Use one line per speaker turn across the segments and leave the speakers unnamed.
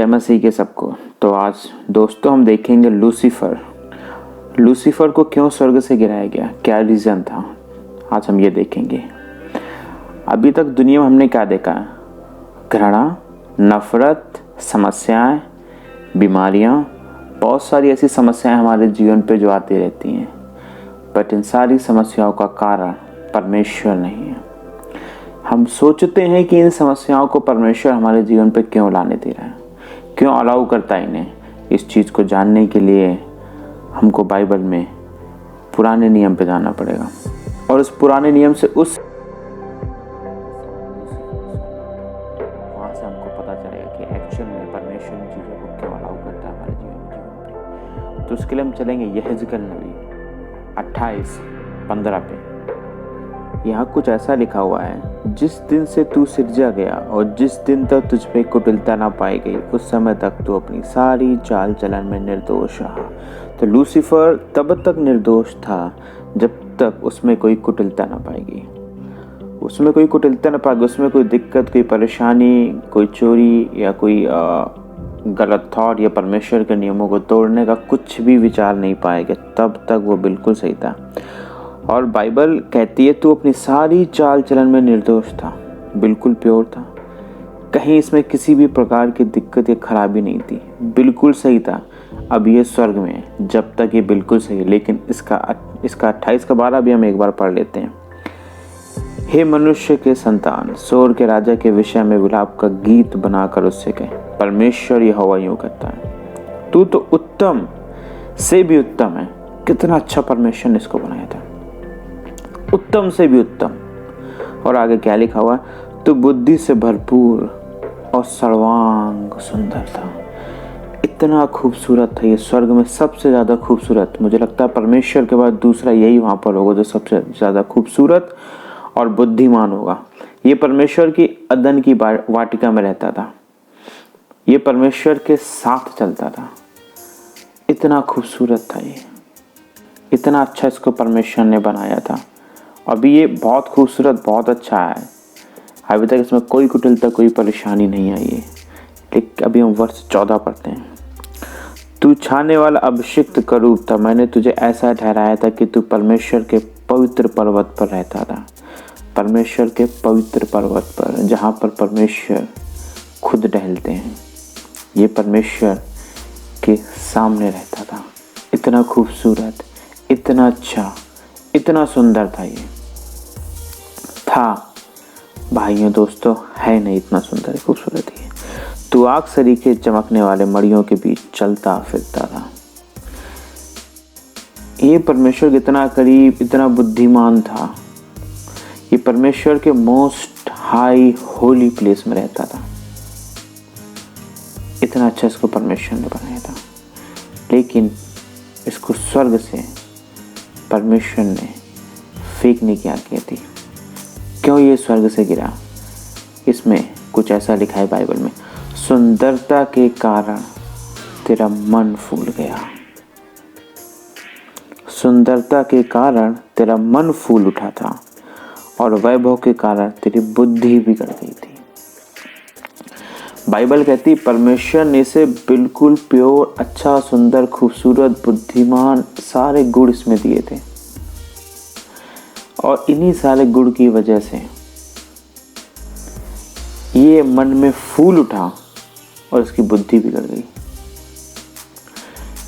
जय मसीह के सबको। तो आज दोस्तों हम देखेंगे लूसीफर को क्यों स्वर्ग से गिराया गया, क्या रीज़न था, आज हम ये देखेंगे। अभी तक दुनिया में हमने क्या देखा है? घृणा, नफरत, समस्याएं, बीमारियां, बहुत सारी ऐसी समस्याएं हमारे जीवन पे जो आती रहती हैं। बट इन सारी समस्याओं का कारण परमेश्वर नहीं है। हम सोचते हैं कि इन समस्याओं को परमेश्वर हमारे जीवन पे क्यों लाने दे रहा है, क्यों अलाउ करता है इन्हें। इस चीज़ को जानने के लिए हमको बाइबल में पुराने नियम पे जाना पड़ेगा और उस पुराने नियम से वहाँ से हमको पता चलेगा कि एक्चुअल में परमेश्वर इन चीज़ों को क्यों अलाउ करता है हमारे जीवन पे। तो उसके लिए हम चलेंगे यहेजकेल नबी 28:15 पे। यहाँ कुछ ऐसा लिखा हुआ है, जिस दिन से तू सिरजा गया और जिस दिन तक तुझ पे कुटिलता ना पाई गई, उस समय तक तू अपनी सारी चाल चलन में निर्दोष रहा। तो लूसीफर तब तक निर्दोष था जब तक उसमें कोई कुटिलता ना पाएगी, उसमें कोई कुटिलता ना पाएगी, उसमें कोई दिक्कत, कोई परेशानी, कोई चोरी या कोई गलत थॉट या परमेश्वर के नियमों को तोड़ने का कुछ भी विचार नहीं पाएगा। तब तक वो बिल्कुल सही था। और बाइबल कहती है तू अपनी सारी चाल चलन में निर्दोष था, बिल्कुल प्योर था, कहीं इसमें किसी भी प्रकार की दिक्कत या खराबी नहीं थी, बिल्कुल सही था। अब ये स्वर्ग में है, जब तक ये बिल्कुल सही है। लेकिन इसका 28:12 भी हम एक बार पढ़ लेते हैं। हे मनुष्य के संतान, सोर के राजा के विषय में विलाप का गीत बनाकर उससे कहे, परमेश्वर यहोवा यूं कहता है, तू तो उत्तम से भी उत्तम है। कितना अच्छा परमेश्वर ने इसको बनाया था, उत्तम से भी उत्तम। और आगे क्या लिखा हुआ? तो बुद्धि से भरपूर और सर्वांग सुंदर था। इतना खूबसूरत था ये, स्वर्ग में सबसे ज़्यादा खूबसूरत। मुझे लगता है परमेश्वर के बाद दूसरा यही वहाँ पर होगा जो सबसे ज़्यादा खूबसूरत और बुद्धिमान होगा। ये परमेश्वर की अदन की वाटिका में रहता था, ये परमेश्वर के साथ चलता था। इतना खूबसूरत था ये, इतना अच्छा इसको परमेश्वर ने बनाया था। अभी ये बहुत खूबसूरत, बहुत अच्छा है। अभी तक इसमें कोई कुटिलता, कोई परेशानी नहीं आई है। लेकिन अभी हम वर्ष 14 पढ़ते हैं। तू छाने वाला अभिषिक्त करूब था, मैंने तुझे ऐसा ठहराया था कि तू परमेश्वर के पवित्र पर्वत पर रहता था। परमेश्वर के पवित्र पर्वत पर, जहाँ पर परमेश्वर खुद टहलते हैं, ये परमेश्वर के सामने रहता था। इतना खूबसूरत, इतना अच्छा, इतना सुंदर था ये था। भाइयों दोस्तों, है नहीं इतना सुंदर खूबसूरत ये। तू आग सरीखे चमकने वाले मड़ियों के बीच चलता फिरता था। ये परमेश्वर के इतना करीब, इतना बुद्धिमान था। ये परमेश्वर के मोस्ट हाई होली प्लेस में रहता था। इतना अच्छा इसको परमेश्वर ने बनाया था। लेकिन इसको स्वर्ग से परमेश्वर ने फेंकने की आज्ञा दी। क्यों ये स्वर्ग से गिरा? इसमें कुछ ऐसा लिखा है बाइबल में, सुंदरता के कारण तेरा मन फूल गया। सुंदरता के कारण तेरा मन फूल उठा था और वैभव के कारण तेरी बुद्धि बिगड़ गई थी। बाइबल कहती परमेश्वर ने इसे बिल्कुल प्योर, अच्छा, सुंदर, खूबसूरत, बुद्धिमान सारे गुण इसमें दिए थे। और इन्हीं सारे गुण की वजह से ये मन में फूल उठा और इसकी बुद्धि बिगड़ गई।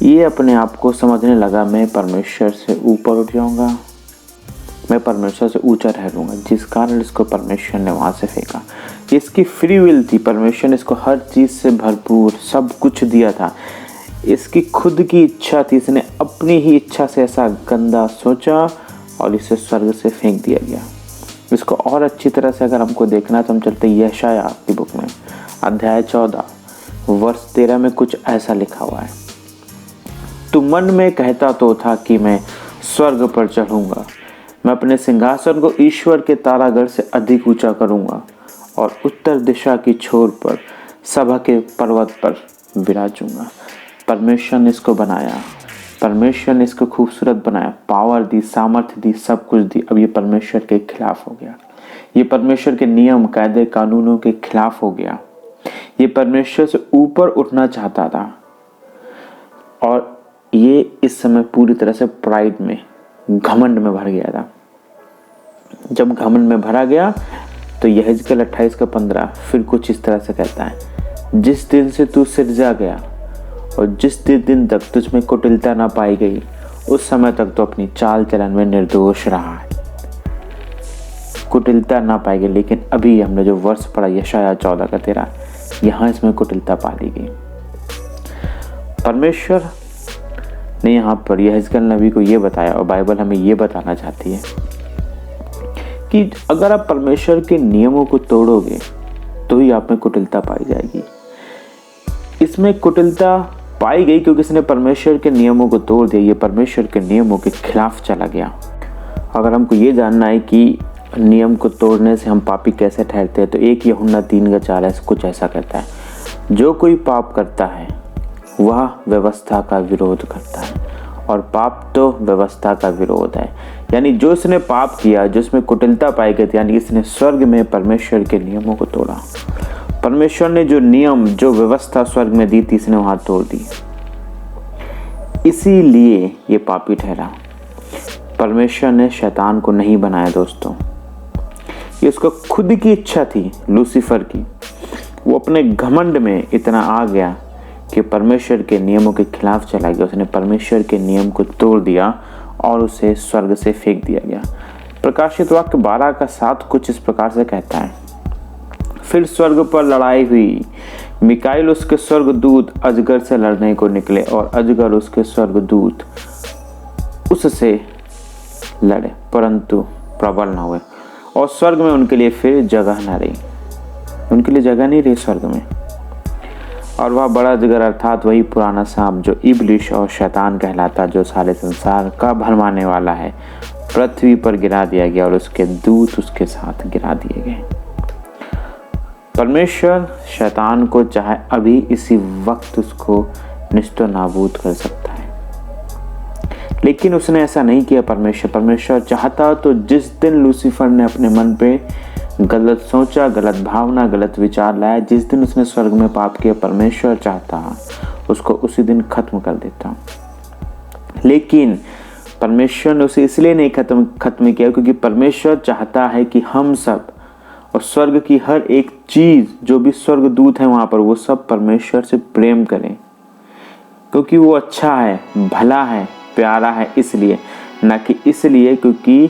ये अपने आप को समझने लगा, मैं परमेश्वर से ऊपर उठ जाऊंगा, मैं परमेश्वर से ऊंचा ठहरूंगा, जिस कारण इसको परमेश्वर ने वहां से फेंका। इसकी फ्री विल थी, परमेश्वर ने इसको हर चीज से भरपूर सब कुछ दिया था। इसकी खुद की इच्छा थी, इसने अपनी ही इच्छा से ऐसा गंदा सोचा और इसे स्वर्ग से फेंक दिया गया। इसको और अच्छी तरह से अगर हमको देखना तो हम चलते यशायाह की बुक में, अध्याय 14 वर्ष 13 में कुछ ऐसा लिखा हुआ है। तू मन में कहता तो था कि मैं स्वर्ग पर चढ़ूंगा, मैं अपने सिंहासन को ईश्वर के तारागढ़ से अधिक ऊंचा करूंगा और उत्तर दिशा की छोर पर सभा के पर्वत पर विराजूंगा। परमेश्वर ने इसको बनाया, परमेश्वर ने इसको खूबसूरत बनाया, पावर दी, सामर्थ्य दी, सब कुछ दी। अब ये परमेश्वर के खिलाफ हो गया, ये परमेश्वर के नियम, कायदे, कानूनों के खिलाफ हो गया। ये परमेश्वर से ऊपर उठना चाहता था और ये इस समय पूरी तरह से प्राइड में, घमंड में भर गया था। जब घमंड में भरा गया तो यहेजकेल 28:15 फिर कुछ इस तरह से कहता है, जिस दिन से तू सिरजा गया और जिस दिन तक तुझ में कुटिलता ना पाई गई, उस समय तक तो अपनी चाल चलन में निर्दोष रहा है। कुटिलता ना पाई गई, लेकिन अभी हमने जो वर्ष पढ़ा यशायाह 14:13, यहाँ इसमें कुटिलता पा ली गई। परमेश्वर ने यहाँ पर यहेजकेल नबी को ये बताया और बाइबल हमें ये बताना चाहती है कि अगर आप परमेश्वर के नियमों को तोड़ोगे तो ही आप में कुटिलता पाई जाएगी। इसमें कुटिलता पाई गई क्योंकि इसने परमेश्वर के नियमों को तोड़ दिया। ये परमेश्वर के नियमों के खिलाफ चला गया। अगर हमको ये जानना है कि नियम को तोड़ने से हम पापी कैसे ठहरते हैं तो 1 यूहन्ना 3:4 कुछ ऐसा कहता है, जो कोई पाप करता है वह व्यवस्था का विरोध करता है और पाप तो व्यवस्था का विरोध है। यानी जो इसने पाप किया, जो इसमें कुटिलता पाई गई, यानी इसने स्वर्ग में परमेश्वर के नियमों को तोड़ा। परमेश्वर ने जो नियम, जो व्यवस्था स्वर्ग में दी थी, इसने वहां तोड़ दी। इसीलिए ये पापी ठहरा। परमेश्वर ने शैतान को नहीं बनाया दोस्तों, ये उसको खुद की इच्छा थी, लूसीफर की। वो अपने घमंड में इतना आ गया कि परमेश्वर के नियमों के खिलाफ चला गया। उसने परमेश्वर के नियम को तोड़ दिया और उसे स्वर्ग से फेंक दिया गया। प्रकाशित वाक्य 12:7 कुछ इस प्रकार से कहता है, फिर स्वर्ग पर लड़ाई हुई। मिकाइल उसके स्वर्गदूत अजगर से लड़ने को निकले और अजगर उसके स्वर्गदूत उससे लड़े, परंतु प्रबल न हुए और स्वर्ग में उनके लिए फिर जगह न रही। उनके लिए जगह नहीं रही स्वर्ग में। और वह बड़ा अजगर अर्थात वही पुराना सांप जो इब्लिस और शैतान कहलाता, जो सारे संसार का भरमाने वाला है, पृथ्वी पर गिरा दिया गया और उसके दूत उसके साथ गिरा दिए गए। परमेश्वर शैतान को चाहे अभी इसी वक्त उसको निस्तो नाबूद कर सकता है, लेकिन उसने ऐसा नहीं किया। परमेश्वर चाहता तो जिस दिन लूसीफर ने अपने मन पे गलत सोचा, गलत भावना, गलत विचार लाया, जिस दिन उसने स्वर्ग में पाप किया, परमेश्वर चाहता उसको उसी दिन खत्म कर देता। लेकिन परमेश्वर ने उसे इसलिए नहीं खत्म किया क्योंकि परमेश्वर चाहता है कि हम सब और स्वर्ग की हर एक चीज, जो भी स्वर्गदूत है वहां पर, वो सब परमेश्वर से प्रेम करें, क्योंकि वो अच्छा है, भला है, प्यारा है, इसलिए, ना कि इसलिए क्योंकि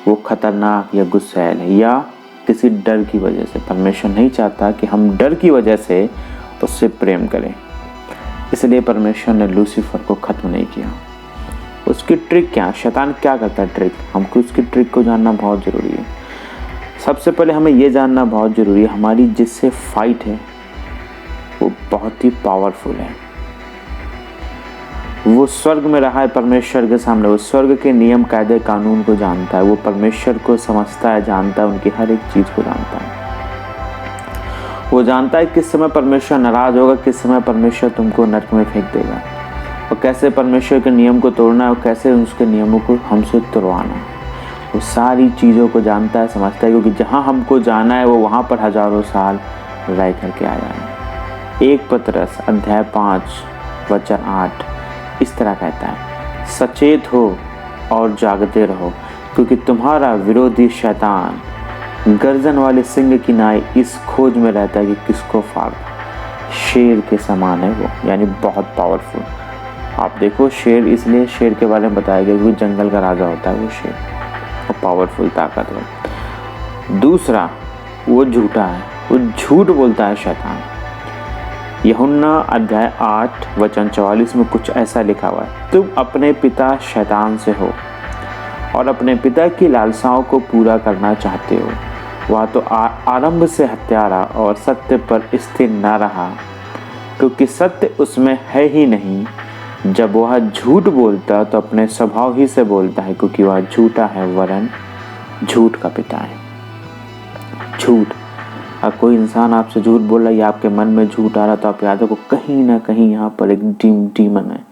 वो खतरनाक या गुस्सैल है या किसी डर की वजह से। परमेश्वर नहीं चाहता कि हम डर की वजह से उससे प्रेम करें। इसलिए परमेश्वर ने लूसीफर को खत्म नहीं किया। उसकी ट्रिक क्या, शैतान क्या करता है ट्रिक, हमको उसकी ट्रिक को जानना बहुत ज़रूरी है। सबसे पहले हमें ये जानना बहुत ज़रूरी है, हमारी जिससे फाइट है वो बहुत ही पावरफुल है। वो स्वर्ग में रहा है परमेश्वर के सामने, वो स्वर्ग के नियम कायदे कानून को जानता है, वो परमेश्वर को समझता है, जानता है, उनकी हर एक चीज़ को जानता है। वो जानता है किस समय परमेश्वर नाराज होगा, किस समय परमेश्वर तुमको नरक में फेंक देगा, और कैसे परमेश्वर के नियम को तोड़ना है और कैसे उसके नियमों को हमसे तोड़वाना है। वो सारी चीज़ों को जानता है, समझता है, क्योंकि जहाँ हमको जाना है वो वहाँ पर हजारों साल रह करके आया है। 1 पतरस अध्याय 5 वचन 8 इस तरह कहता है, सचेत हो और जागते रहो, क्योंकि तुम्हारा विरोधी शैतान गर्जन वाले सिंह की नाई इस खोज में रहता है कि किसको फाड़। शेर के समान है वो, यानी बहुत पावरफुल। आप देखो, शेर इसलिए शेर के बारे में बताया गया क्योंकि जंगल का राजा होता है वो शेर, और पावरफुल, ताकतवर। दूसरा, वो झूठा है, वो झूठ बोलता है शैतान। यूहन्ना अध्याय 8 वचन 44 में कुछ ऐसा लिखा हुआ है, तुम अपने पिता शैतान से हो और अपने पिता की लालसाओं को पूरा करना चाहते हो। वह तो आरंभ से हत्यारा और सत्य पर स्थिर न रहा, क्योंकि सत्य उसमें है ही नहीं। जब वह झूठ बोलता तो अपने स्वभाव ही से बोलता है, क्योंकि वह झूठा है, वरन झूठ का पिता है। झूठ, अगर कोई इंसान आपसे झूठ बोल रहा है या आपके मन में झूठ आ रहा, तो आप याद रखो कहीं ना कहीं यहाँ पर एक डीमन है,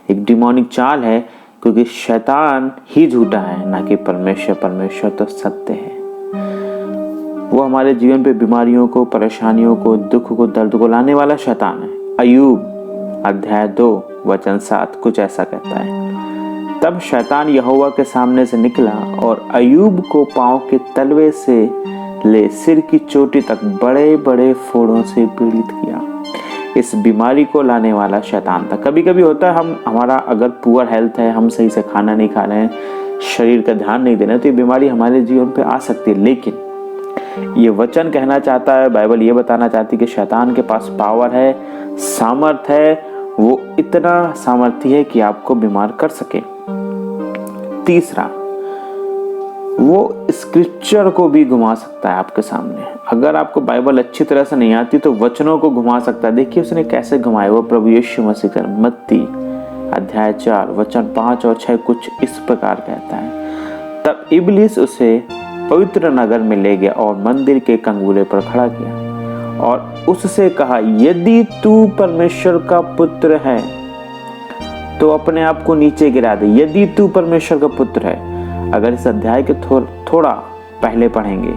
एक डिमोनिक चाल है, क्योंकि शैतान ही झूठा है, ना कि परमेश्वर। परमेश्वर तो सत्य है। वो हमारे जीवन पे बीमारियों को, परेशानियों को, दुख को, दर्द को लाने वाला शैतान है। अय्यूब अध्याय 2 वचन 7 कुछ ऐसा कहता है, तब शैतान यहोवा के सामने से निकला और अय्यूब को पांव के तलवे से ले सिर की चोटी तक बड़े बड़े फोड़ों से पीड़ित किया। इस बीमारी को लाने वाला शैतान था। कभी कभी होता है हमारा अगर पुअर हेल्थ है, हम सही से खाना नहीं खा रहे हैं, शरीर का ध्यान नहीं दे रहे, तो ये बीमारी हमारे जीवन पे आ सकती है। लेकिन ये वचन कहना चाहता है, बाइबल ये बताना चाहती है कि शैतान के पास पावर है, सामर्थ है, वो इतना सामर्थ्य है कि आपको बीमार कर सके। तीसरा, वो स्क्रिप्चर को भी घुमा सकता है आपके सामने। अगर आपको बाइबल अच्छी तरह से नहीं आती तो वचनों को घुमा सकता है। देखिए उसने कैसे घुमाया। वो प्रभु यीशु मसीह का मत्ती अध्याय 4 वचन 5 और 6 कुछ इस प्रकार कहता है, तब इब्लिस उसे पवित्र नगर में ले गया और मंदिर के कंगूले पर खड़ा किया और उससे कहा, यदि तू परमेश्वर का पुत्र है तो अपने आप को नीचे गिरा दे। यदि तू परमेश्वर का पुत्र है। अगर इस अध्याय के थोड़ा पहले पढ़ेंगे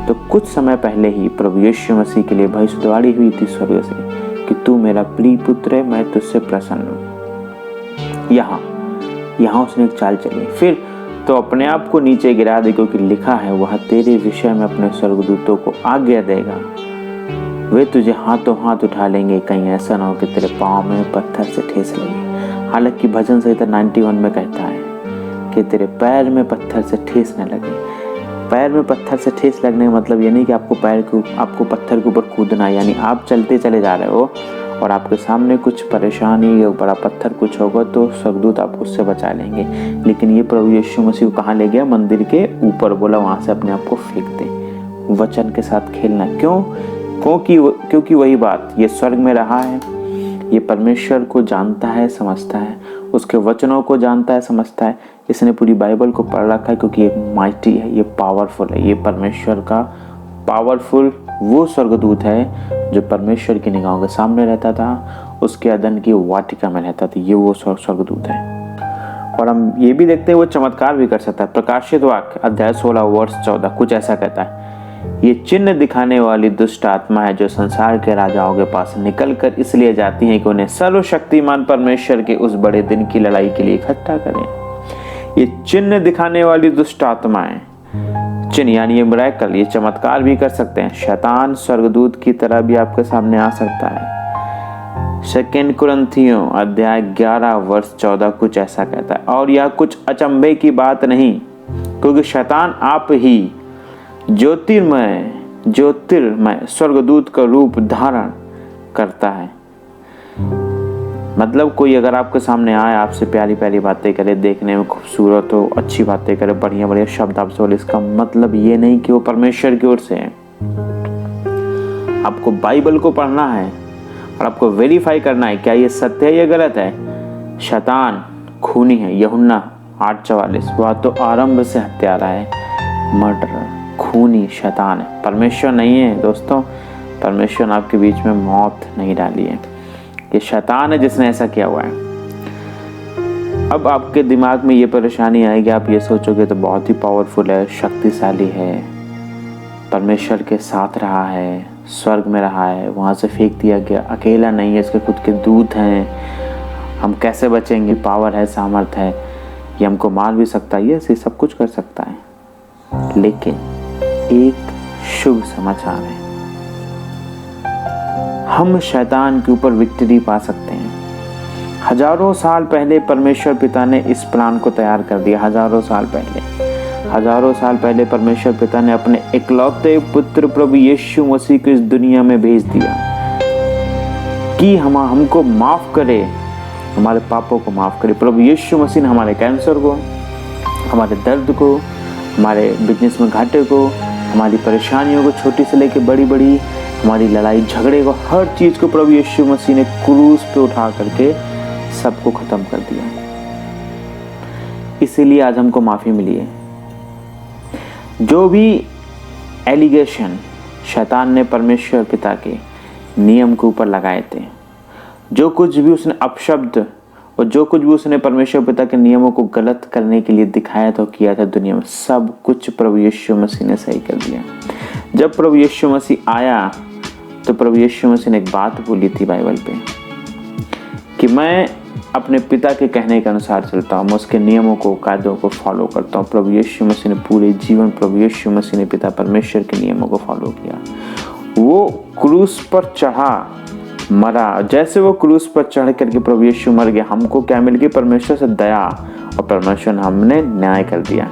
तो कुछ समय पहले ही प्रभु यीशु मसीह के लिए भविष्यवाणी हुई थी स्वर्ग से कि तू मेरा प्रिय पुत्र है, मैं तुझसे प्रसन्न हूँ। यहाँ उसने एक चाल चली। फिर तो अपने आप को नीचे गिरा दे, क्योंकि लिखा है वह तेरे विषय में अपने स्वर्गदूतों को आज्ञा देगा, वे तुझे हाथों हाथ उठा लेंगे, कहीं ऐसा ना हो कि तेरे पाँव में पत्थर से ठेस लगे। हालांकि भजन संहिता 91 में कहता है कि तेरे पैर में पत्थर से ठेस न लगे। पैर में पत्थर से ठेस लगने का मतलब ये नहीं कि आपको पत्थर के ऊपर कूदना, यानी आप चलते चले जा रहे हो और आपके सामने कुछ परेशानी या बड़ा पत्थर कुछ होगा तो स्वर्गदूत आपको उससे बचा लेंगे। लेकिन ये प्रभु यीशु मसीह को कहाँ ले गया? मंदिर के ऊपर। बोला वहाँ से अपने आप को फेंक दे। वचन के साथ खेलना क्यों? क्योंकि वही बात, ये स्वर्ग में रहा है, ये परमेश्वर को जानता है, समझता है, उसके वचनों को जानता है, समझता है। इसने पूरी बाइबल को पढ़ रखा है क्योंकि ये माइटी है, ये पावरफुल है। ये परमेश्वर का पावरफुल वो स्वर्गदूत है जो परमेश्वर की निगाहों के सामने रहता था, उसके अदन की वाटिका में रहता था। ये वो स्वर्गदूत है। और हम ये भी देखते हैं वो चमत्कार भी कर सकता है। प्रकाशित वाक्य अध्याय 16 वर्ष 14 कुछ ऐसा कहता है, ये चिन्ह दिखाने वाली दुष्ट आत्मा है जो संसार के राजाओं के पास निकलकर इसलिए जाती हैं कि उन्हें सर्वशक्तिमान परमेश्वर के उस बड़े दिन की लड़ाई के लिए इकट्ठा करें। ये चिन्ह दिखाने वाली दुष्ट आत्माएं, चिन्ह यानी ये मिरेकल, ये चमत्कार भी कर सकते हैं। शैतान स्वर्गदूत की तरह भी आपके सामने आ सकता है। 2 कुरिन्थियों अध्याय 11 वर्ष 14 कुछ ऐसा कहता है, और यह कुछ अचंभे की बात नहीं, क्योंकि शैतान आप ही ज्योतिर्मय स्वर्गदूत का रूप धारण करता है। मतलब कोई अगर आपके सामने आए, आपसे प्यारी प्यारी बातें करे, देखने में खूबसूरत हो, अच्छी बातें करे, बढ़िया बढ़िया शब्द आपसे बोले, इसका मतलब ये नहीं कि वो परमेश्वर की ओर से है। आपको बाइबल को पढ़ना है और आपको वेरीफाई करना है क्या ये सत्य है या गलत है। शैतान खूनी है। यूहन्ना 8:44, वह तो आरंभ से हत्यारा है, मर्डरर, खूनी शैतान है, परमेश्वर नहीं है। दोस्तों, परमेश्वर ने आपके बीच में मौत नहीं डाली है, ये शैतान है जिसने ऐसा किया हुआ है। अब आपके दिमाग में ये परेशानी आएगी, आप ये सोचोगे तो बहुत ही पावरफुल है, शक्तिशाली है, परमेश्वर के साथ रहा है, स्वर्ग में रहा है, वहाँ से फेंक दिया गया, अकेला नहीं है, इसके खुद के दूत हैं, हम कैसे बचेंगे? पावर है, सामर्थ है, ये हमको मार भी सकता है, ये सब कुछ कर सकता है। लेकिन एक शुभ समाचार है, हम शैतान के ऊपर विक्ट्री पा सकते हैं। हजारों साल पहले परमेश्वर पिता ने इस प्लान को तैयार कर दिया। हजारों साल पहले परमेश्वर पिता ने अपने इकलौते पुत्र प्रभु यीशु मसीह को इस दुनिया में भेज दिया कि हमको माफ करे, हमारे पापों को माफ करे। प्रभु यीशु मसीह ने हमारे कैंसर को, हमारे दर्द को, हमारे बिजनेस में घाटे को, हमारी परेशानियों को, छोटी से लेकर बड़ी बड़ी हमारी लड़ाई झगड़े को, हर चीज को प्रभु यीशु मसीह ने क्रूस पे उठा करके सबको खत्म कर दिया। इसीलिए आज हमको माफी मिली है। जो भी एलिगेशन शैतान ने परमेश्वर पिता के नियम के ऊपर लगाए थे, जो कुछ भी उसने अपशब्द और जो कुछ भी उसने परमेश्वर पिता के नियमों को गलत करने के लिए दिखाया था, किया था दुनिया में, सब कुछ प्रभु यीशु मसीह ने सही कर दिया। जब प्रभु यीशु मसीह आया तो प्रभु यीशु मसीह ने एक बात बोली थी बाइबल पे कि मैं अपने पिता के कहने के अनुसार चलता हूँ, मैं उसके नियमों को, कायदों को फॉलो करता हूँ। प्रभु यीशु मसीह ने पूरे जीवन प्रभु यीशु मसीह ने पिता परमेश्वर के नियमों को फॉलो किया। वो क्रूस पर चढ़ा, मरा। जैसे वो क्रूस पर चढ़ करके प्रभु यीशु मर गया, हमको क्या मिल गई? परमेश्वर से दया, और परमेश्वर ने हमने न्याय कर दिया।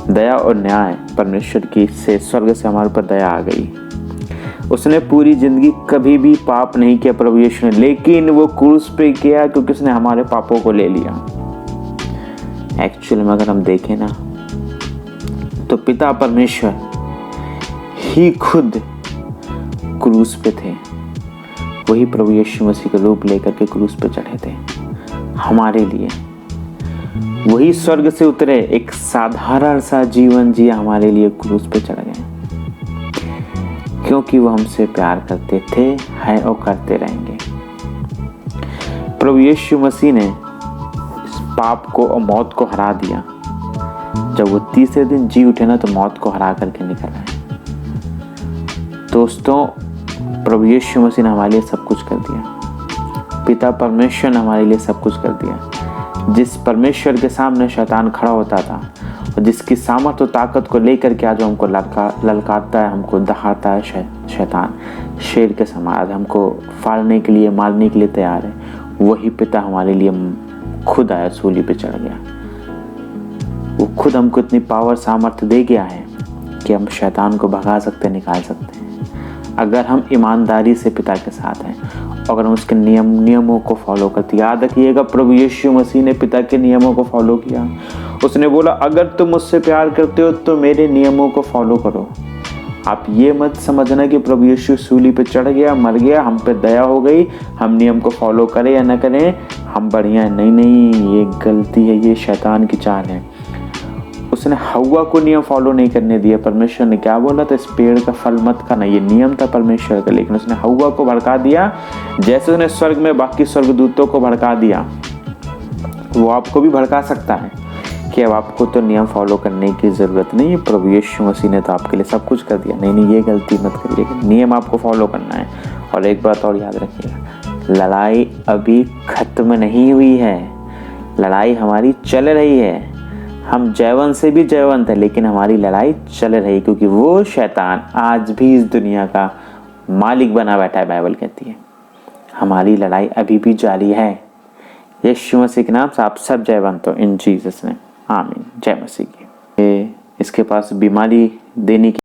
दया और न्याय परमेश्वर की से, स्वर्ग से हमारे ऊपर दया आ गई। उसने पूरी जिंदगी कभी भी पाप नहीं किया प्रभु यीशु ने, लेकिन वो क्रूस पे किया क्योंकि उसने हमारे पापों को ले लिया। एक्चुअली में अगर हम देखें ना तो पिता परमेश्वर ही खुद क्रूस पे थे। वही प्रभु यीशु मसीह का रूप लेकर के क्रूस पे चढ़े थे हमारे लिए। वही स्वर्ग से उतरे, एक साधारण सा जीवन जिया, हमारे लिए क्रूस पे चढ़ गए, क्योंकि वो हमसे प्यार करते थे, हैं और करते रहेंगे। प्रभु यीशु मसीह ने इस पाप को और मौत को हरा दिया। जब वो तीसरे दिन जी उठे ना, तो मौत को हरा करके निकल आए। दोस्तों, प्रभु यीशु मसीह ने हमारे लिए सब कुछ कर दिया। पिता परमेश्वर ने हमारे लिए सब कुछ कर दिया। जिस परमेश्वर के सामने शैतान खड़ा होता था और जिसकी सामर्थ और ताकत को लेकर के आज हमको ललकारता है, हमको दहाड़ता है शैतान शेर के समान, आज हमको फाड़ने के लिए, मारने के लिए तैयार है, वही पिता हमारे लिए खुद आया, सूली पे चढ़ गया। वो खुद हमको इतनी पावर, सामर्थ दे गया है कि हम शैतान को भगा सकते, निकाल सकते हैं, अगर हम ईमानदारी से पिता के साथ हैं, अगर हम उसके नियमों को फॉलो करते। याद रखिएगा, प्रभु यीशु मसीह ने पिता के नियमों को फॉलो किया। उसने बोला, अगर तुम मुझसे प्यार करते हो तो मेरे नियमों को फॉलो करो। आप ये मत समझना कि प्रभु यीशु सूली पे चढ़ गया, मर गया, हम पे दया हो गई, हम नियम को फॉलो करें या न करें, हम बढ़िया है। नहीं, ये गलती है, ये शैतान की चाल है। उसने हव्वा को नियम फॉलो नहीं करने दिया। परमेश्वर ने क्या बोला था? इस पेड़ का फल मत खाना, ये नियम था परमेश्वर का, लेकिन उसने हव्वा को भड़का दिया। जैसे उसने स्वर्ग में बाकी स्वर्गदूतों को भड़का दिया, वो आपको भी भड़का सकता है कि अब आपको तो नियम फॉलो करने की जरूरत नहीं है, प्रभु यीशु मसीह ने तो आपके लिए सब कुछ कर दिया। नहीं, ये गलती मत करिए, नियम आपको फॉलो करना है। और एक बात और याद रखिएगा, लड़ाई अभी खत्म नहीं हुई है, लड़ाई हमारी चल रही है। हम जयवंत से भी जयवंत है, लेकिन हमारी लड़ाई चल रही, क्योंकि वो शैतान आज भी इस दुनिया का मालिक बना बैठा है। बाइबल कहती है हमारी लड़ाई अभी भी जारी है। यीशु मसीह के नाम से आप सब जयवंत हो, इन जीसस नेम, आमीन। जय मसीह की। इसके पास बीमारी देने की